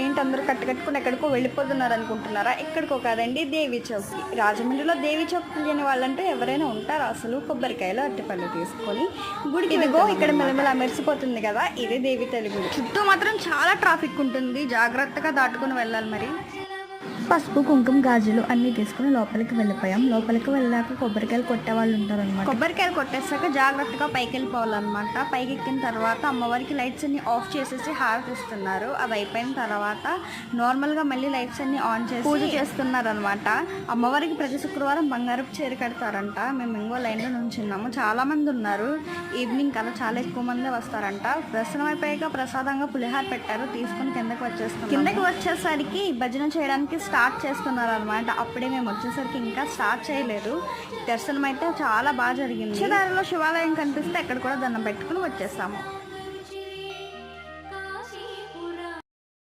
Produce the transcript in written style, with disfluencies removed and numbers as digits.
ఏంటి అందరూ కట్టుకుని ఎక్కడికో వెళ్ళిపోతున్నారు అనుకుంటున్నారా? ఎక్కడికో కాదండి, దేవి చౌక్కి. రాజమండ్రిలో దేవి చౌక్ తెలియని వాళ్ళంటూ ఎవరైనా ఉంటారా? అసలు కొబ్బరికాయలు అరటిపళ్ళు తీసుకొని గుడికి ఇదిగో ఇక్కడ మెల్లమెల్ల మెరిసిపోతుంది కదా, ఇదే దేవి తల్లి గుడి. చుట్టూ మాత్రం చాలా ట్రాఫిక్ ఉంటుంది, జాగ్రత్తగా దాటుకుని వెళ్ళాలి. మరి పసుపు కుంకుమ గాజులు అన్నీ తీసుకుని లోపలికి వెళ్ళిపోయాం. లోపలికి వెళ్ళాక కొబ్బరికాయలు కొట్టే వాళ్ళు ఉంటారు అనమాట. కొబ్బరికాయలు కొట్టేసాక జాగ్రత్తగా పైకి వెళ్ళిపోవాలన్నమాట. పైకి ఎక్కిన తర్వాత అమ్మవారికి లైట్స్ అన్ని ఆఫ్ చేసేసి హారతి ఇస్తున్నారు. అది అయిపోయిన తర్వాత నార్మల్గా మళ్ళీ లైట్స్ అన్ని ఆన్ చేసి పూజ చేస్తున్నారు అనమాట. అమ్మవారికి ప్రతి శుక్రవారం బంగారపు చీర కడతారంట. మేము ఇంకో లైన్లో నుంచున్నాము. చాలా మంది ఉన్నారు. ఈవినింగ్ కల్లా చాలా ఎక్కువ మంది వస్తారంట. దర్శనం అయిపోయాక ప్రసాదంగా పులిహార పెట్టారు, తీసుకుని కిందకి వచ్చేసరికి భజన చేయడానికి స్టార్ట్ చేస్తున్నారు అనమాట. అప్పుడే మేము వచ్చేసరికి ఇంకా స్టార్ట్ చేయలేదు. దర్శనం అయితే చాలా బాగా జరిగింది. దారిలో శివాలయం కనిపిస్తే అక్కడ కూడా దండం పెట్టుకుని వచ్చేసాము.